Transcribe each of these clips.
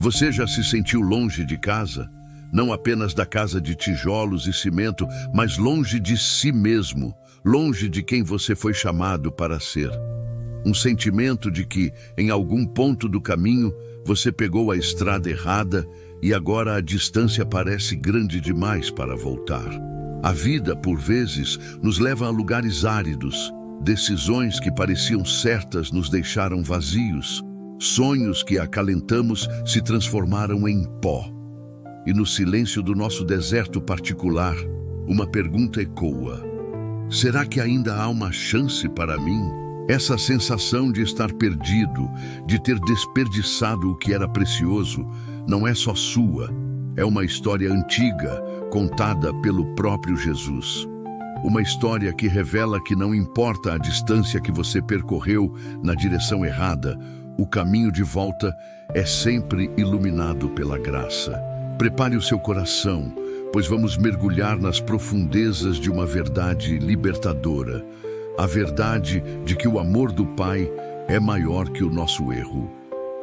Você já se sentiu longe de casa? Não apenas da casa de tijolos e cimento, mas longe de si mesmo, longe de quem você foi chamado para ser. Um sentimento de que, em algum ponto do caminho, você pegou a estrada errada e agora a distância parece grande demais para voltar. A vida, por vezes, nos leva a lugares áridos. Decisões que pareciam certas nos deixaram vazios. Sonhos que acalentamos se transformaram em pó. E no silêncio do nosso deserto particular, uma pergunta ecoa: será que ainda há uma chance para mim? Essa sensação de estar perdido, de ter desperdiçado o que era precioso, não é só sua. É uma história antiga, contada pelo próprio Jesus. Uma história que revela que não importa a distância que você percorreu na direção errada, o caminho de volta é sempre iluminado pela graça. Prepare o seu coração, pois vamos mergulhar nas profundezas de uma verdade libertadora. A verdade de que o amor do Pai é maior que o nosso erro.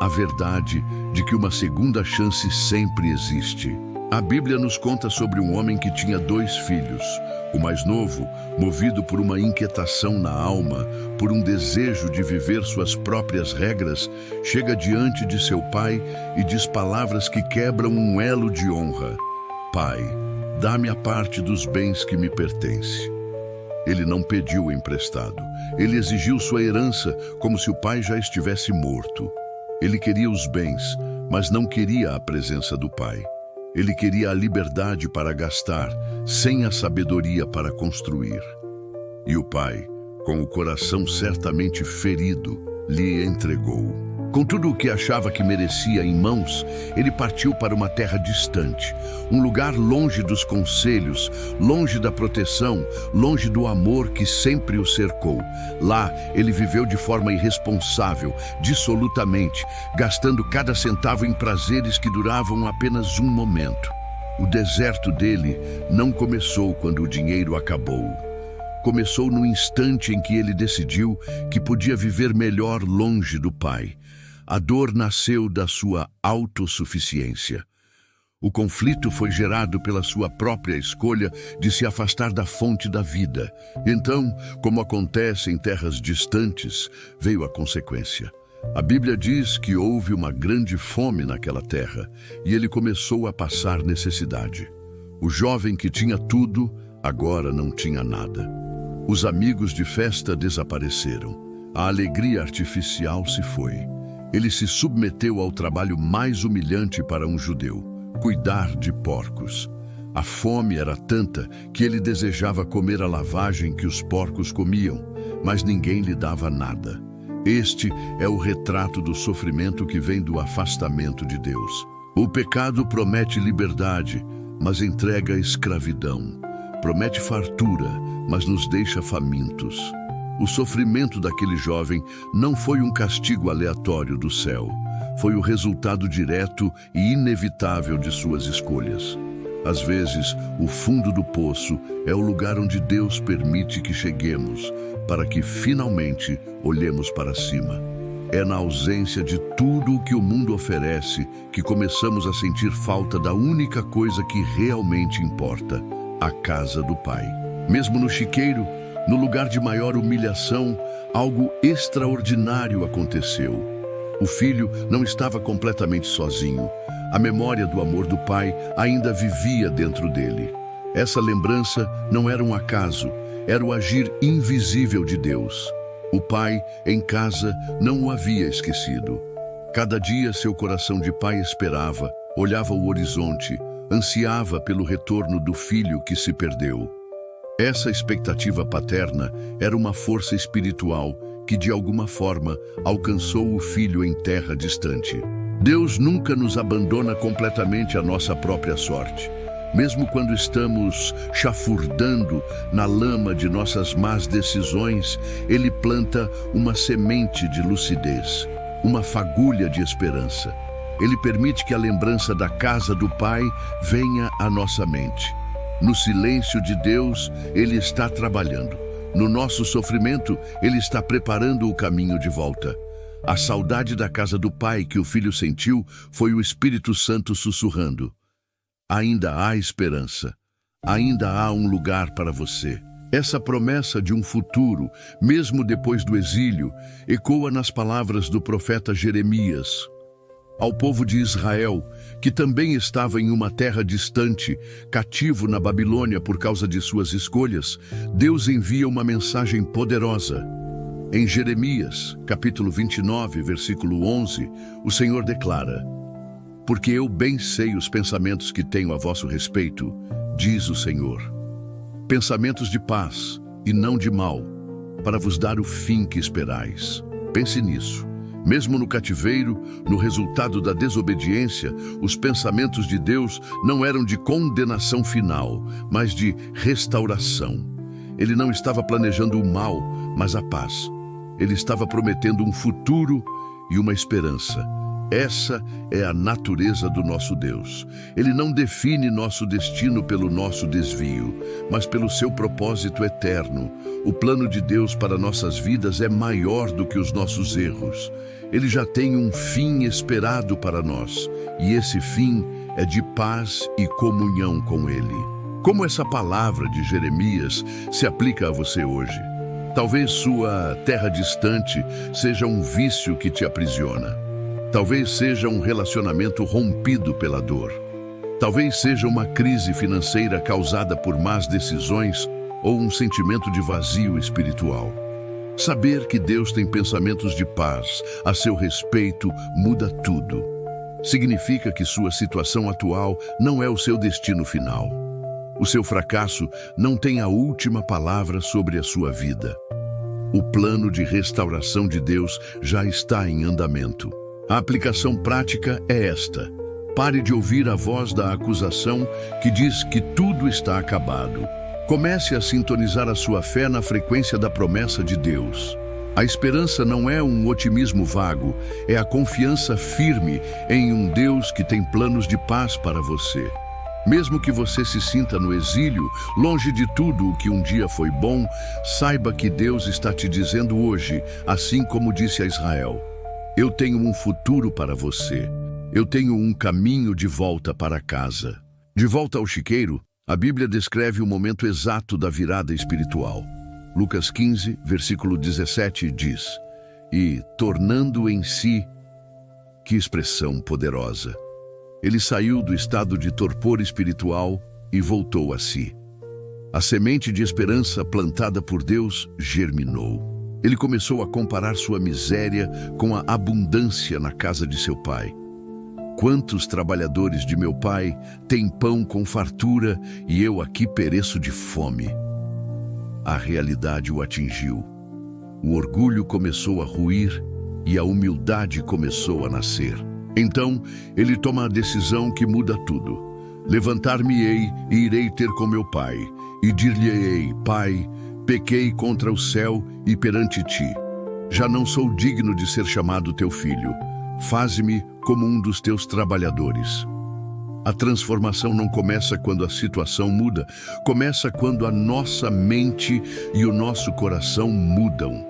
A verdade de que uma segunda chance sempre existe. A Bíblia nos conta sobre um homem que tinha 2 filhos. O mais novo, movido por uma inquietação na alma, por um desejo de viver suas próprias regras, chega diante de seu pai e diz palavras que quebram um elo de honra. Pai, dá-me a parte dos bens que me pertence. Ele não pediu emprestado. Ele exigiu sua herança como se o pai já estivesse morto. Ele queria os bens, mas não queria a presença do pai. Ele queria a liberdade para gastar, sem a sabedoria para construir. E o pai, com o coração certamente ferido, lhe entregou. Com tudo o que achava que merecia em mãos, ele partiu para uma terra distante, um lugar longe dos conselhos, longe da proteção, longe do amor que sempre o cercou. Lá, ele viveu de forma irresponsável, dissolutamente, gastando cada centavo em prazeres que duravam apenas um momento. O deserto dele não começou quando o dinheiro acabou. Começou no instante em que ele decidiu que podia viver melhor longe do pai. A dor nasceu da sua autossuficiência. O conflito foi gerado pela sua própria escolha de se afastar da fonte da vida. Então, como acontece em terras distantes, veio a consequência. A Bíblia diz que houve uma grande fome naquela terra e ele começou a passar necessidade. O jovem que tinha tudo, agora não tinha nada. Os amigos de festa desapareceram. A alegria artificial se foi. Ele se submeteu ao trabalho mais humilhante para um judeu: cuidar de porcos. A fome era tanta que ele desejava comer a lavagem que os porcos comiam, mas ninguém lhe dava nada. Este é o retrato do sofrimento que vem do afastamento de Deus. O pecado promete liberdade, mas entrega escravidão. Promete fartura, mas nos deixa famintos. O sofrimento daquele jovem não foi um castigo aleatório do céu. Foi o resultado direto e inevitável de suas escolhas. Às vezes, o fundo do poço é o lugar onde Deus permite que cheguemos, para que finalmente olhemos para cima. É na ausência de tudo o que o mundo oferece que começamos a sentir falta da única coisa que realmente importa: a casa do Pai. Mesmo no chiqueiro, no lugar de maior humilhação, algo extraordinário aconteceu. O filho não estava completamente sozinho. A memória do amor do pai ainda vivia dentro dele. Essa lembrança não era um acaso, era o agir invisível de Deus. O pai, em casa, não o havia esquecido. Cada dia seu coração de pai esperava, olhava o horizonte, ansiava pelo retorno do filho que se perdeu. Essa expectativa paterna era uma força espiritual que, de alguma forma, alcançou o filho em terra distante. Deus nunca nos abandona completamente à nossa própria sorte. Mesmo quando estamos chafurdando na lama de nossas más decisões, Ele planta uma semente de lucidez, uma fagulha de esperança. Ele permite que a lembrança da casa do Pai venha à nossa mente. No silêncio de Deus, Ele está trabalhando. No nosso sofrimento, Ele está preparando o caminho de volta. A saudade da casa do pai que o filho sentiu foi o Espírito Santo sussurrando: ainda há esperança, ainda há um lugar para você. Essa promessa de um futuro, mesmo depois do exílio, ecoa nas palavras do profeta Jeremias. Ao povo de Israel, que também estava em uma terra distante, cativo na Babilônia por causa de suas escolhas, Deus envia uma mensagem poderosa. Em Jeremias, capítulo 29, versículo 11, o Senhor declara: porque eu bem sei os pensamentos que tenho a vosso respeito, diz o Senhor. Pensamentos de paz e não de mal, para vos dar o fim que esperais. Pense nisso. Mesmo no cativeiro, no resultado da desobediência, os pensamentos de Deus não eram de condenação final, mas de restauração. Ele não estava planejando o mal, mas a paz. Ele estava prometendo um futuro e uma esperança. Essa é a natureza do nosso Deus. Ele não define nosso destino pelo nosso desvio, mas pelo seu propósito eterno. O plano de Deus para nossas vidas é maior do que os nossos erros. Ele já tem um fim esperado para nós, e esse fim é de paz e comunhão com Ele. Como essa palavra de Jeremias se aplica a você hoje? Talvez sua terra distante seja um vício que te aprisiona. Talvez seja um relacionamento rompido pela dor. Talvez seja uma crise financeira causada por más decisões ou um sentimento de vazio espiritual. Saber que Deus tem pensamentos de paz a seu respeito muda tudo. Significa que sua situação atual não é o seu destino final. O seu fracasso não tem a última palavra sobre a sua vida. O plano de restauração de Deus já está em andamento. A aplicação prática é esta: pare de ouvir a voz da acusação que diz que tudo está acabado. Comece a sintonizar a sua fé na frequência da promessa de Deus. A esperança não é um otimismo vago, é a confiança firme em um Deus que tem planos de paz para você. Mesmo que você se sinta no exílio, longe de tudo o que um dia foi bom, saiba que Deus está te dizendo hoje, assim como disse a Israel: eu tenho um futuro para você. Eu tenho um caminho de volta para casa. De volta ao chiqueiro, a Bíblia descreve o momento exato da virada espiritual. Lucas 15, versículo 17 diz: e tornando em si, que expressão poderosa. Ele saiu do estado de torpor espiritual e voltou a si. A semente de esperança plantada por Deus germinou. Ele começou a comparar sua miséria com a abundância na casa de seu pai. Quantos trabalhadores de meu pai têm pão com fartura e eu aqui pereço de fome? A realidade o atingiu. O orgulho começou a ruir e a humildade começou a nascer. Então, ele toma a decisão que muda tudo. Levantar-me-ei e irei ter com meu pai, e dir-lhe-ei: Pai, pequei contra o céu e perante ti. Já não sou digno de ser chamado teu filho. Faze-me como um dos teus trabalhadores. A transformação não começa quando a situação muda, começa quando a nossa mente e o nosso coração mudam.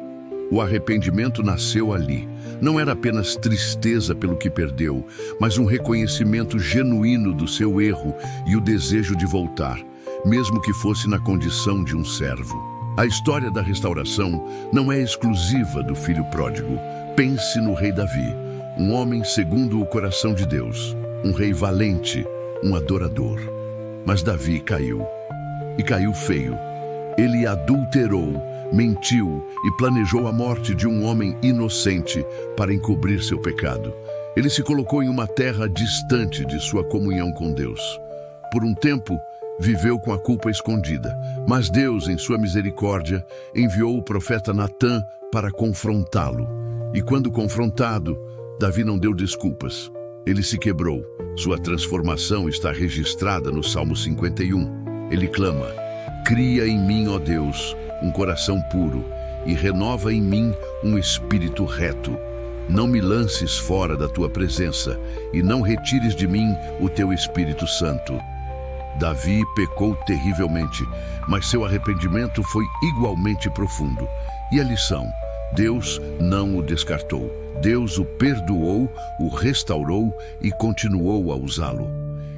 O arrependimento nasceu ali. Não era apenas tristeza pelo que perdeu, mas um reconhecimento genuíno do seu erro e o desejo de voltar, mesmo que fosse na condição de um servo. A história da restauração não é exclusiva do filho pródigo. Pense no rei Davi, um homem segundo o coração de Deus, um rei valente, um adorador. Mas Davi caiu, e caiu feio. Ele adulterou, mentiu e planejou a morte de um homem inocente para encobrir seu pecado. Ele se colocou em uma terra distante de sua comunhão com Deus. Por um tempo, viveu com a culpa escondida, mas Deus, em sua misericórdia, enviou o profeta Natã para confrontá-lo. E quando confrontado, Davi não deu desculpas. Ele se quebrou. Sua transformação está registrada no Salmo 51. Ele clama: cria em mim, ó Deus, um coração puro, e renova em mim um espírito reto. Não me lances fora da tua presença, e não retires de mim o teu Espírito Santo. Davi pecou terrivelmente, mas seu arrependimento foi igualmente profundo. E a lição? Deus não o descartou. Deus o perdoou, o restaurou e continuou a usá-lo.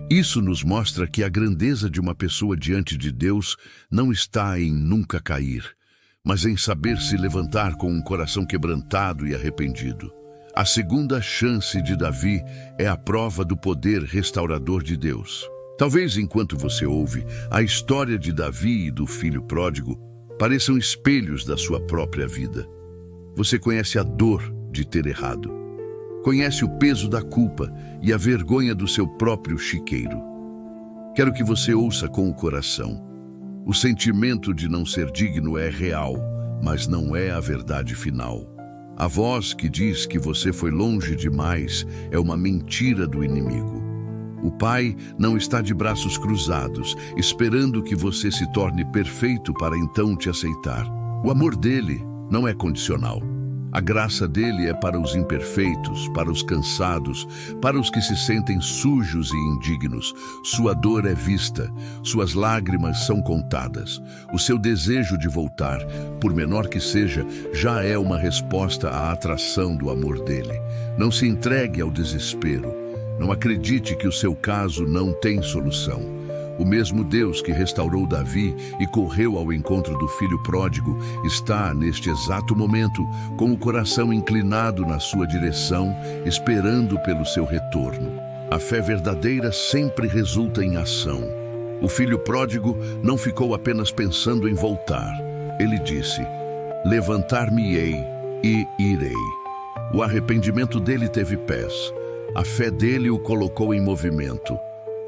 Isso nos mostra que a grandeza de uma pessoa diante de Deus não está em nunca cair, mas em saber se levantar com um coração quebrantado e arrependido. A segunda chance de Davi é a prova do poder restaurador de Deus. Talvez enquanto você ouve, a história de Davi e do filho pródigo pareçam espelhos da sua própria vida. Você conhece a dor de ter errado. Conhece o peso da culpa e a vergonha do seu próprio chiqueiro. Quero que você ouça com o coração. O sentimento de não ser digno é real, mas não é a verdade final. A voz que diz que você foi longe demais é uma mentira do inimigo. O Pai não está de braços cruzados, esperando que você se torne perfeito para então te aceitar. O amor dele não é condicional. A graça dele é para os imperfeitos, para os cansados, para os que se sentem sujos e indignos. Sua dor é vista, suas lágrimas são contadas. O seu desejo de voltar, por menor que seja, já é uma resposta à atração do amor dele. Não se entregue ao desespero. Não acredite que o seu caso não tem solução. O mesmo Deus que restaurou Davi e correu ao encontro do filho pródigo está, neste exato momento, com o coração inclinado na sua direção, esperando pelo seu retorno. A fé verdadeira sempre resulta em ação. O filho pródigo não ficou apenas pensando em voltar. Ele disse: levantar-me-ei e irei. O arrependimento dele teve pés. A fé dele o colocou em movimento.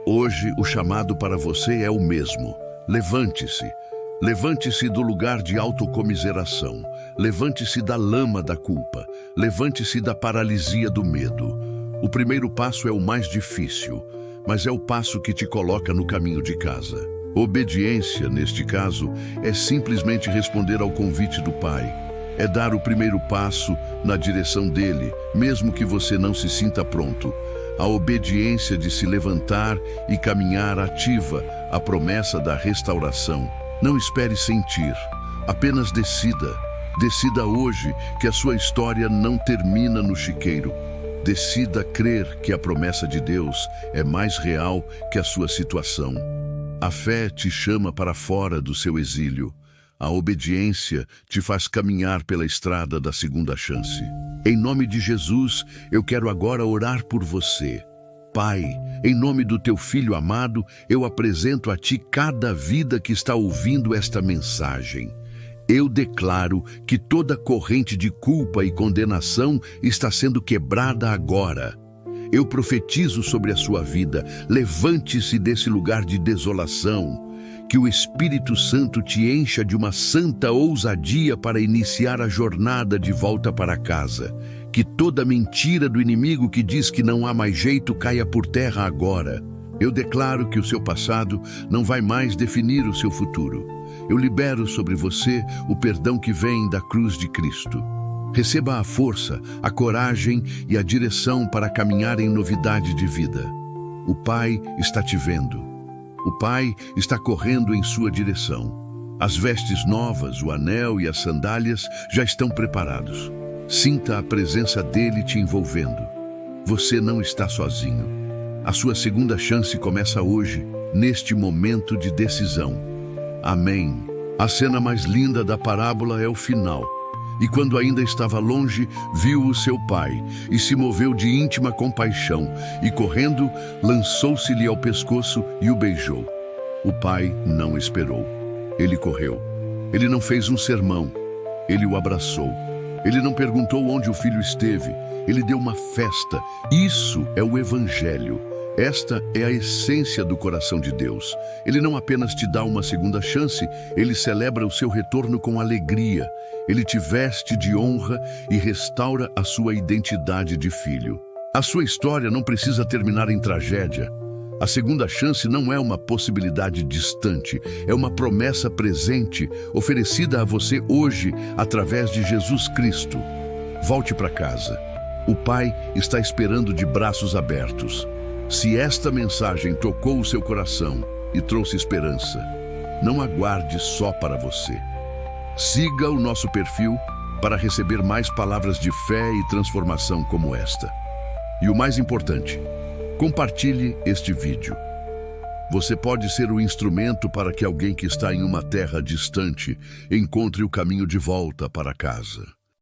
Hoje, o chamado para você é o mesmo. Levante-se. Levante-se do lugar de autocomiseração. Levante-se da lama da culpa. Levante-se da paralisia do medo. O primeiro passo é o mais difícil, mas é o passo que te coloca no caminho de casa. Obediência, neste caso, é simplesmente responder ao convite do Pai. É dar o primeiro passo na direção dele, mesmo que você não se sinta pronto. A obediência de se levantar e caminhar ativa a promessa da restauração. Não espere sentir, apenas decida. Decida hoje que a sua história não termina no chiqueiro. Decida crer que a promessa de Deus é mais real que a sua situação. A fé te chama para fora do seu exílio. A obediência te faz caminhar pela estrada da segunda chance. Em nome de Jesus, eu quero agora orar por você. Pai, em nome do teu Filho amado, eu apresento a ti cada vida que está ouvindo esta mensagem. Eu declaro que toda corrente de culpa e condenação está sendo quebrada agora. Eu profetizo sobre a sua vida. Levante-se desse lugar de desolação. Que o Espírito Santo te encha de uma santa ousadia para iniciar a jornada de volta para casa. Que toda mentira do inimigo que diz que não há mais jeito caia por terra agora. Eu declaro que o seu passado não vai mais definir o seu futuro. Eu libero sobre você o perdão que vem da cruz de Cristo. Receba a força, a coragem e a direção para caminhar em novidade de vida. O Pai está te vendo. O Pai está correndo em sua direção. As vestes novas, o anel e as sandálias já estão preparados. Sinta a presença dele te envolvendo. Você não está sozinho. A sua segunda chance começa hoje, neste momento de decisão. Amém. A cena mais linda da parábola é o final. E quando ainda estava longe, viu o seu pai e se moveu de íntima compaixão e, correndo, lançou-se-lhe ao pescoço e o beijou. O pai não esperou. Ele correu. Ele não fez um sermão. Ele o abraçou. Ele não perguntou onde o filho esteve. Ele deu uma festa. Isso é o Evangelho. Esta é a essência do coração de Deus. Ele não apenas te dá uma segunda chance, ele celebra o seu retorno com alegria. Ele te veste de honra e restaura a sua identidade de filho. A sua história não precisa terminar em tragédia. A segunda chance não é uma possibilidade distante, é uma promessa presente, oferecida a você hoje através de Jesus Cristo. Volte para casa. O Pai está esperando de braços abertos. Se esta mensagem tocou o seu coração e trouxe esperança, não aguarde só para você. Siga o nosso perfil, para receber mais palavras de fé e transformação como esta. E o mais importante, compartilhe este vídeo. Você pode ser o instrumento para que alguém que está em uma terra distante encontre o caminho de volta para casa.